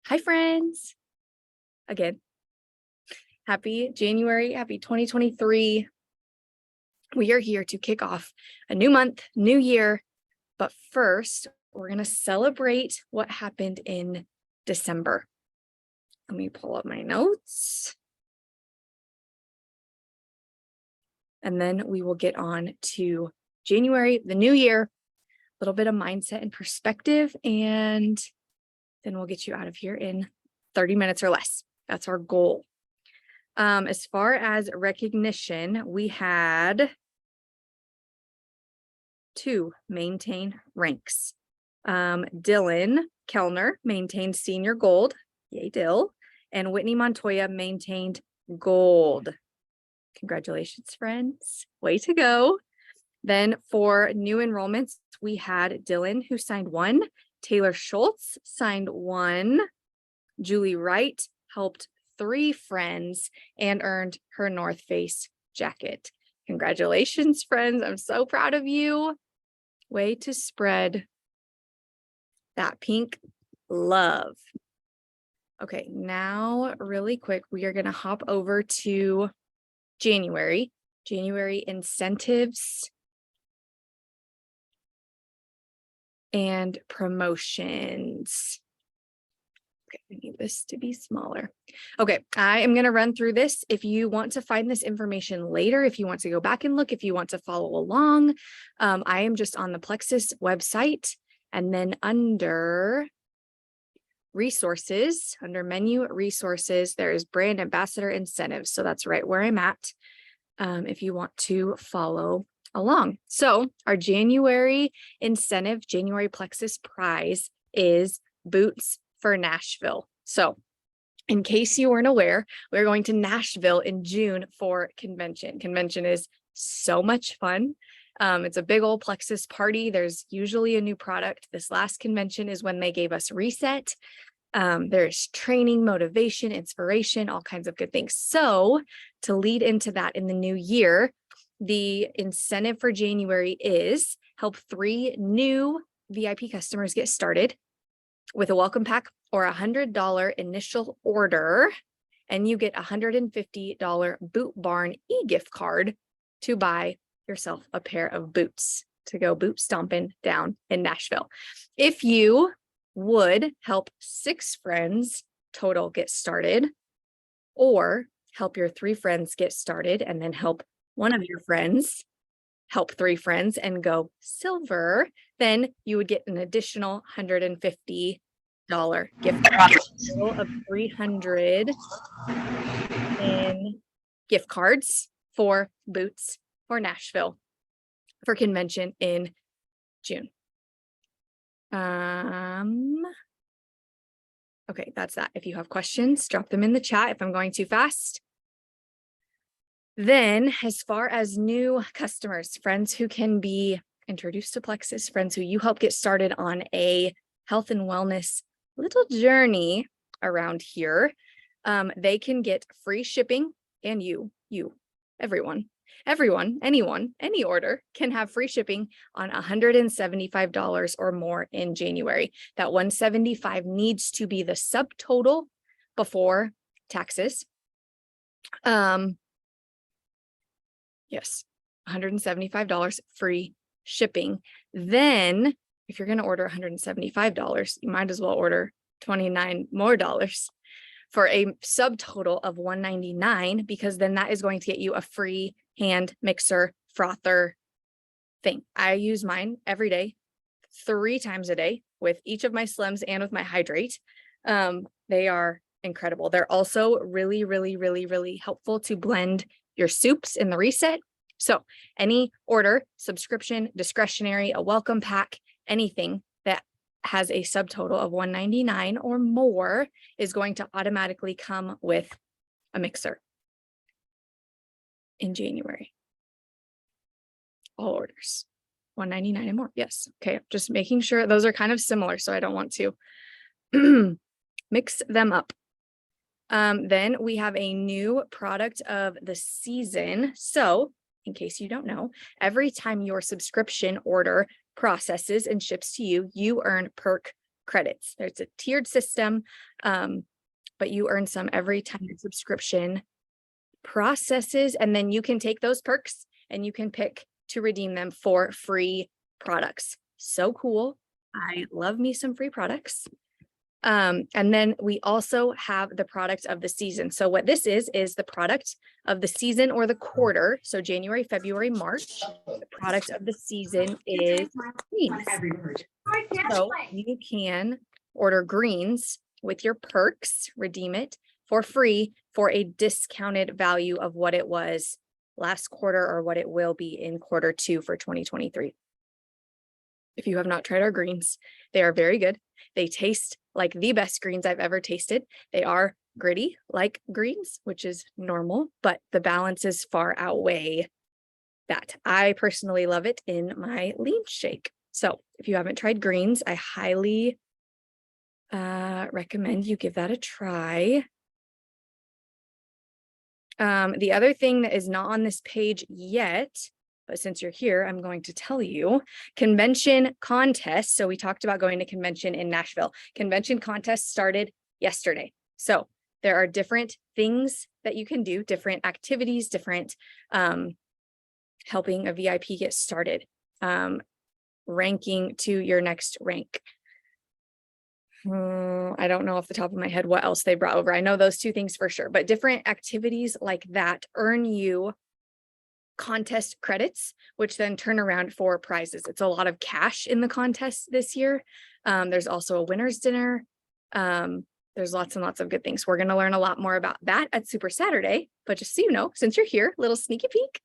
Hi, friends. Again, happy January, happy 2023. We are here to kick off a new month, new year. But first, we're going to celebrate what happened in December. Let me pull up my notes. And then we will get on to January, the new year, a little bit of mindset and perspective, and then we'll get you out of here in 30 minutes or less. That's our goal. As far as recognition, we had 2 maintain ranks. Dylan Kellner maintained senior gold. Yay, Dill. And Whitney Montoya maintained gold. Congratulations, friends. Way to go. Then for new enrollments, we had Dylan, who signed 1. Taylor Schultz signed 1. Julie Wright helped 3 friends and earned her North Face jacket. Congratulations, friends. I'm so proud of you. Way to spread that pink love. Okay, now really quick, we are going to hop over to January incentives and promotions. Okay, I need this to be smaller. Okay, I am going to run through this. If you want to find this information later, if you want to go back and look, if you want to follow along, I am just on the Plexus website, and then under resources, under menu resources, there is brand ambassador incentives. So that's right where I'm at if you want to follow along. So our January incentive, January Plexus prize is boots for Nashville. So in case you weren't aware, we're going to Nashville in June for convention. Convention is so much fun. It's a big old Plexus party. There's usually a new product. This last convention is when they gave us Reset. There's training, motivation, inspiration, all kinds of good things. So to lead into that in the new year, the incentive for January is help 3 new VIP customers get started with a welcome pack or $100 initial order, and you get a $150 Boot Barn e-gift card to buy yourself a pair of boots to go boot stomping down in Nashville. If you would help 6 friends total get started, or help your 3 friends get started and then help one of your friends help 3 friends and go silver, then you would get an additional $150 gift card, total of $300 in gift cards for boots for Nashville for convention in June. Okay, that's that. If you have questions, drop them in the chat if I'm going too fast. Then, as far as new customers, friends who can be introduced to Plexus, friends who you help get started on a health and wellness little journey around here, they can get free shipping, and everyone, anyone, any order can have free shipping on $175 or more in January. That $175 needs to be the subtotal before taxes. Yes, $175 free shipping. Then if you're going to order $175, you might as well order $29 more for a subtotal of $199, because then that is going to get you a free hand mixer frother thing. I use mine every day, 3 times a day, with each of my Slims and with my Hydrate. They are incredible. They're also really, really, really, really helpful to blend your soups in the Reset. So any order, subscription, discretionary, a welcome pack, anything that has a subtotal of $199 or more is going to automatically come with a mixer in January. All orders, $199 and more. Yes. Okay. Just making sure those are kind of similar, so I don't want to mix them up. Then we have a new product of the season. So in case you don't know, every time your subscription order processes and ships to you, you earn perk credits. There's a tiered system, but you earn some every time your subscription processes, and then you can take those perks and you can pick to redeem them for free products. So cool. I love me some free products. And then we also have the product of the season. So what this is the product of the season or the quarter. So January, February, March, the product of the season is greens. So you can order greens with your perks, redeem it for free for a discounted value of what it was last quarter or what it will be in quarter 2 for 2023. If you have not tried our greens, they are very good. They taste like the best greens I've ever tasted. They are gritty like greens, which is normal, but the balances far outweigh that. I personally love it in my lean shake. So if you haven't tried greens, I highly recommend you give that a try. The other thing that is not on this page yet, but since you're here, I'm going to tell you, convention contests. So we talked about going to convention in Nashville. Convention contests started yesterday. So there are different things that you can do, different activities, different helping a VIP get started, ranking to your next rank. I don't know off the top of my head what else they brought over. I know those 2 things for sure, but different activities like that earn you contest credits, which then turn around for prizes. It's a lot of cash in the contest this year. There's also a winner's dinner. There's lots and lots of good things. We're going to learn a lot more about that at Super Saturday, but just so you know, since you're here, little sneaky peek,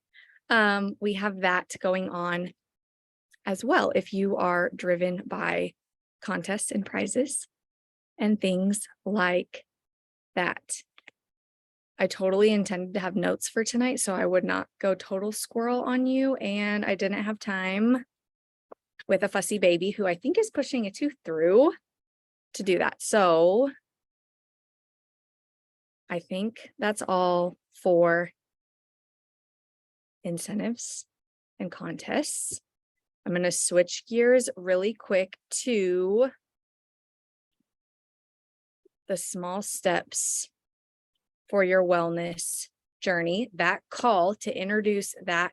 we have that going on as well. If you are driven by contests and prizes and things like that. I totally intended to have notes for tonight, so I would not go total squirrel on you. And I didn't have time with a fussy baby who I think is pushing a tooth through to do that. So I think that's all for incentives and contests. I'm going to switch gears really quick to the small steps for your wellness journey. That call to introduce that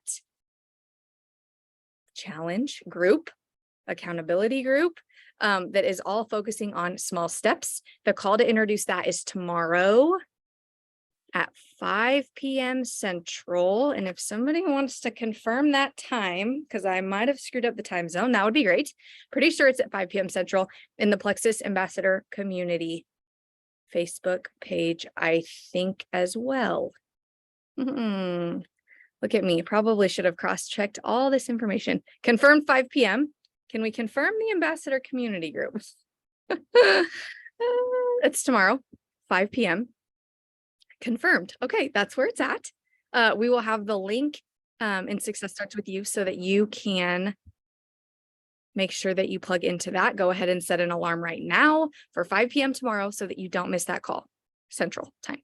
challenge group, accountability group, that is all focusing on small steps. The call to introduce that is tomorrow at 5 p.m. Central. And if somebody wants to confirm that time, because I might have screwed up the time zone, that would be great. Pretty sure it's at 5 p.m. Central in the Plexus Ambassador Community Facebook page, I think, as well. Look at me. Probably should have cross-checked all this information. Confirmed 5 p.m. Can we confirm the Ambassador Community Group? It's tomorrow, 5 p.m. Confirmed. Okay, that's where it's at. We will have the link in Success Starts With You so that you can make sure that you plug into that. Go ahead and set an alarm right now for 5 p.m. tomorrow so that you don't miss that call, Central Time.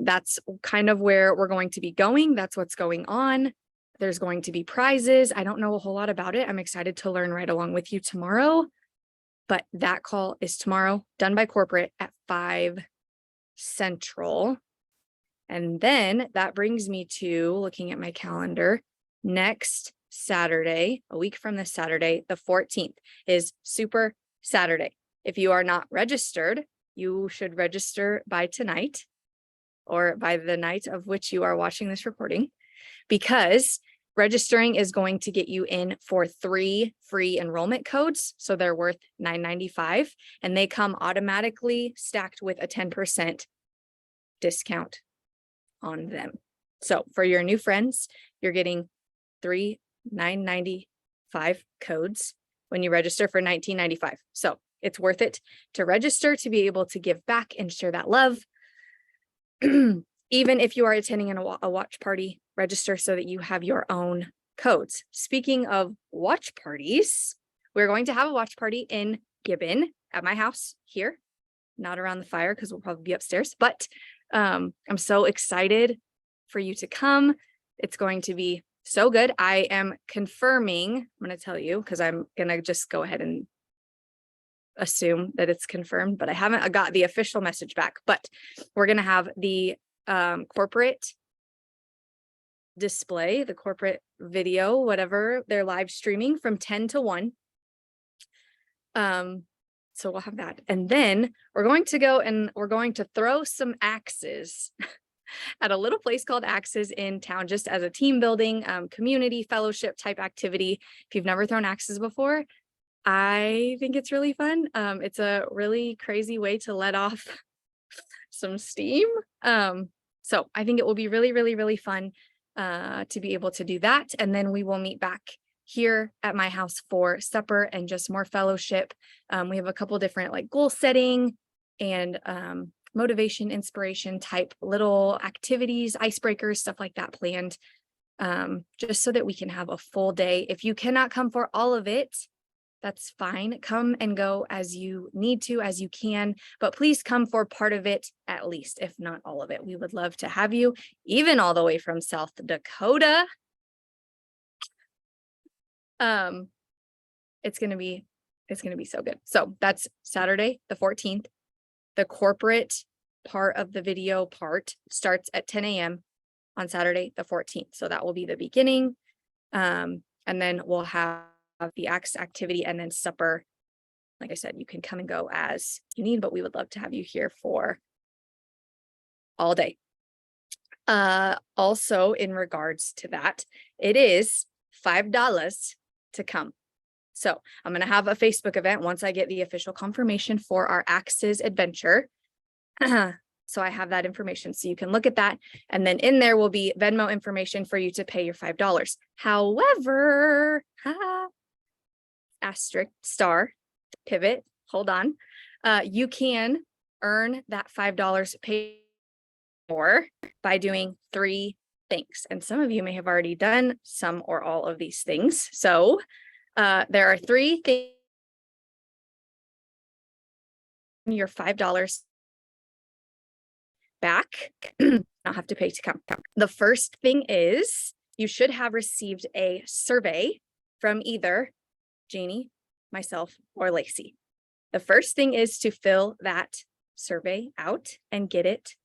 That's kind of where we're going to be going. That's what's going on. There's going to be prizes. I don't know a whole lot about it. I'm excited to learn right along with you tomorrow. But that call is tomorrow, done by corporate at 5 Central. And then that brings me to looking at my calendar. Next Saturday, a week from this Saturday, the 14th, is Super Saturday. If you are not registered, you should register by tonight or by the night of which you are watching this recording, because registering is going to get you in for 3 free enrollment codes. So they're worth $9.95 and they come automatically stacked with a 10% discount on them. So for your new friends, you're getting 3 $9.95 codes when you register for $19.95. So it's worth it to register to be able to give back and share that love. Even if you are attending a watch party, register so that you have your own codes. Speaking of watch parties, we're going to have a watch party in Gibbon at my house here, not around the fire because we'll probably be upstairs, but I'm so excited for you to come. It's going to be so good. I am confirming, I'm going to tell you because I'm going to just go ahead and assume that it's confirmed, but I haven't got the official message back. But we're going to have the corporate display, the corporate video, whatever they're live streaming from 10 to 1. So we'll have that. And then we're going to go and we're going to throw some axes at a little place called Axes in town, just as a team building, community fellowship type activity. If you've never thrown axes before, I think it's really fun. It's a really crazy way to let off some steam. So I think it will be really, really, really fun to be able to do that. And then we will meet back here at my house for supper and just more fellowship. We have a couple different like goal setting and motivation, inspiration type little activities, icebreakers, stuff like that planned, just so that we can have a full day. If you cannot come for all of it, that's fine. Come and go as you need to, as you can, but please come for part of it at least, if not all of it. We would love to have you, even all the way from South Dakota. It's gonna be so good. So that's Saturday, the 14th. The corporate part of the video part starts at 10 a.m. on Saturday, the 14th. So that will be the beginning. And then we'll have the activity and then supper. Like I said, you can come and go as you need, but we would love to have you here for all day. Also, in regards to that, it is $5 to come. So I'm going to have a Facebook event once I get the official confirmation for our Axes adventure. So I have that information, so you can look at that. And then in there will be Venmo information for you to pay your $5. However, asterisk, star, pivot, hold on. You can earn that $5 pay more by doing 3 things. And some of you may have already done some or all of these things. So there are 3 things. Your $5 back, not have to pay to come. The first thing is you should have received a survey from either Janie, myself, or Lacey. The first thing is to fill that survey out and get it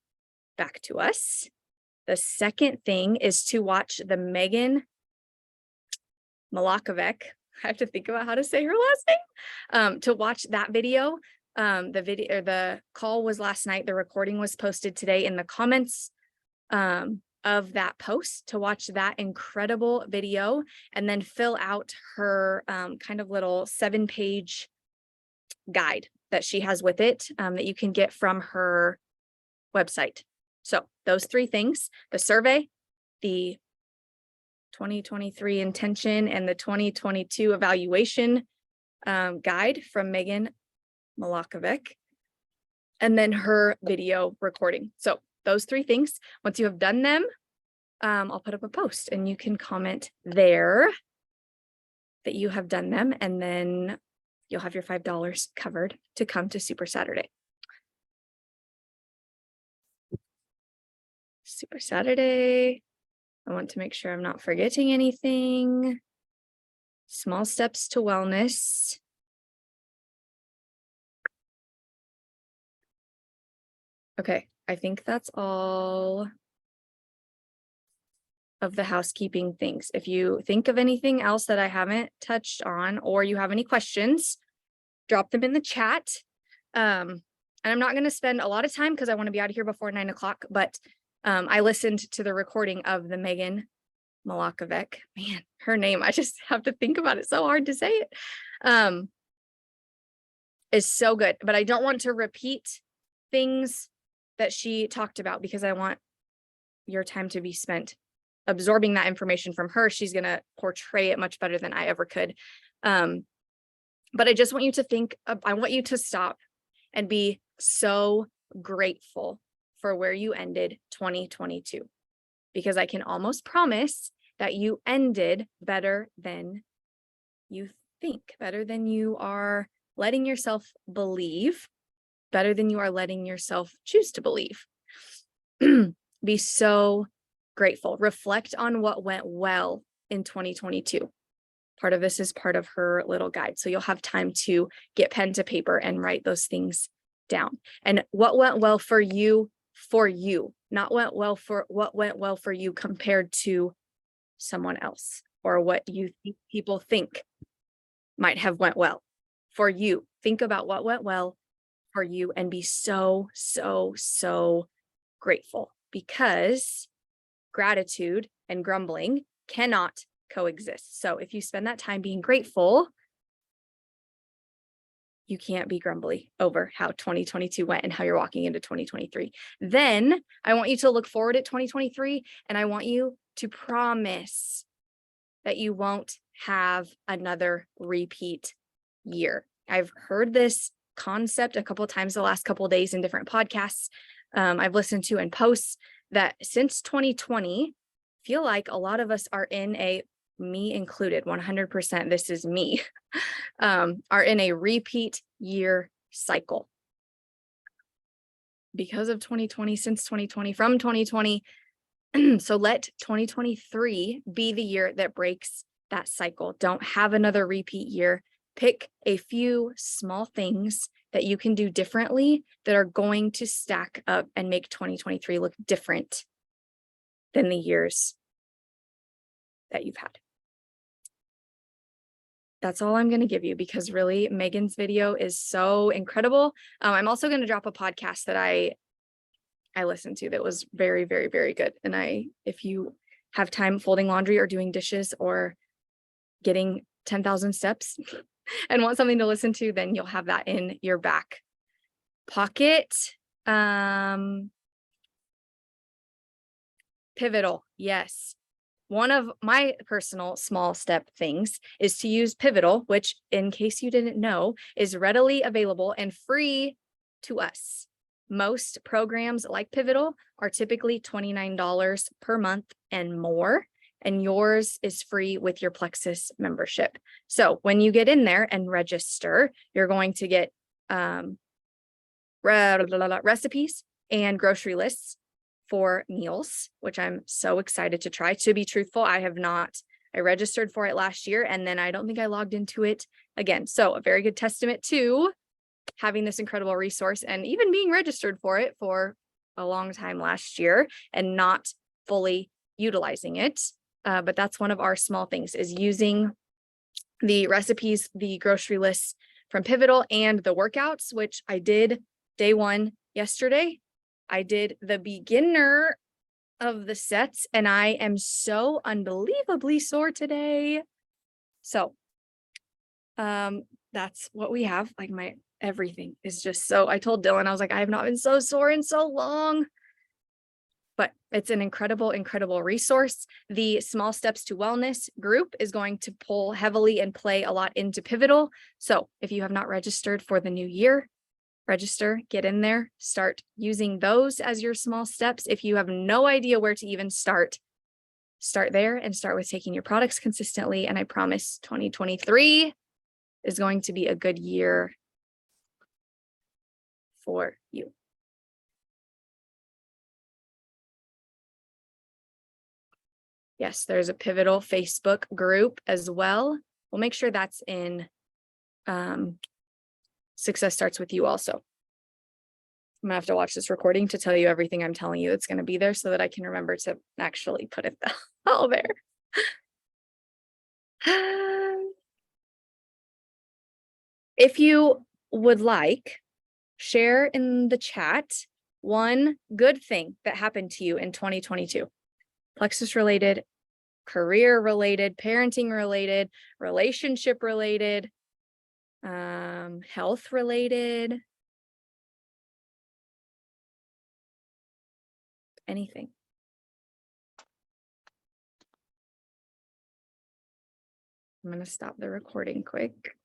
back to us. The second thing is to watch the Megan Malakovic. I have to think about how to say her last name. To watch that video. The call was last night. The recording was posted today in the comments of that post, to watch that incredible video and then fill out her kind of little 7-page guide that she has with it that you can get from her website. So those 3 things: the survey, the 2023 intention, and the 2022 evaluation guide from Megan Malakovic, and then her video recording. So those 3 things, once you have done them, I'll put up a post and you can comment there that you have done them, and then you'll have your $5 covered to come to Super Saturday. Super Saturday. I want to make sure I'm not forgetting anything. Small steps to wellness. Okay, I think that's all of the housekeeping things. If you think of anything else that I haven't touched on, or you have any questions, drop them in the chat. And I'm not going to spend a lot of time because I want to be out of here before 9 o'clock, but I listened to the recording of the Megan Malakovic. Man, her name, I just have to think about it. So hard to say it. Is so good, but I don't want to repeat things that she talked about because I want your time to be spent absorbing that information from her. She's going to portray it much better than I ever could. But I just want you to think, I want you to stop and be so grateful for where you ended 2022, because I can almost promise that you ended better than you think, better than you are letting yourself believe, better than you are letting yourself choose to believe. Be so grateful. Reflect on what went well in 2022. Part of this is part of her little guide. So you'll have time to get pen to paper and write those things down. And what went well for you, not what went well for you compared to someone else, or what you think people think might have went well for you. Think about what went well for you and be so, so, so grateful, because gratitude and grumbling cannot coexist. So if you spend that time being grateful, you can't be grumbly over how 2022 went and how you're walking into 2023. Then I want you to look forward at 2023, and I want you to promise that you won't have another repeat year. I've heard this concept a couple of times the last couple of days in different podcasts I've listened to and posts, that since 2020, feel like a lot of us are in a, me included, 100%, this is me, are in a repeat year cycle because of 2020, since 2020, from 2020. So let 2023 be the year that breaks that cycle. Don't have another repeat year. Pick a few small things that you can do differently that are going to stack up and make 2023 look different than the years that you've had. That's all I'm going to give you, because really Megan's video is so incredible. I'm also going to drop a podcast that I listened to that was very, very, very good. And if you have time folding laundry or doing dishes or getting 10,000 steps and want something to listen to, then you'll have that in your back pocket. Pivotal. Yes. One of my personal small step things is to use Pivotal, which, in case you didn't know, is readily available and free to us. Most programs like Pivotal are typically $29 per month and more, and yours is free with your Plexus membership. So when you get in there and register, you're going to get recipes and grocery lists for meals, which I'm so excited to try. To be truthful, I have not. I registered for it last year, and then I don't think I logged into it again. So a very good testament to having this incredible resource and even being registered for it for a long time last year and not fully utilizing it. But that's one of our small things, is using the recipes, the grocery lists from Pivotal, and the workouts, which I did day one yesterday. I did the beginner of the sets, and I am so unbelievably sore today. So that's what we have. Like, my everything is just so, I told Dylan, I was like, I have not been so sore in so long. But it's an incredible, incredible resource. The Small Steps to Wellness group is going to pull heavily and play a lot into Pivotal. So if you have not registered for the new year, register, get in there, start using those as your small steps. If you have no idea where to even start there and start with taking your products consistently. And I promise 2023 is going to be a good year for you. Yes, there's a Pivotal Facebook group as well. We'll make sure that's in Success Starts With You also. I'm gonna have to watch this recording to tell you everything I'm telling you. It's going to be there so that I can remember to actually put it all there. If you would like, share in the chat one good thing that happened to you in 2022. Plexus related, career related, parenting related, relationship related, health related, anything. I'm going to stop the recording quick.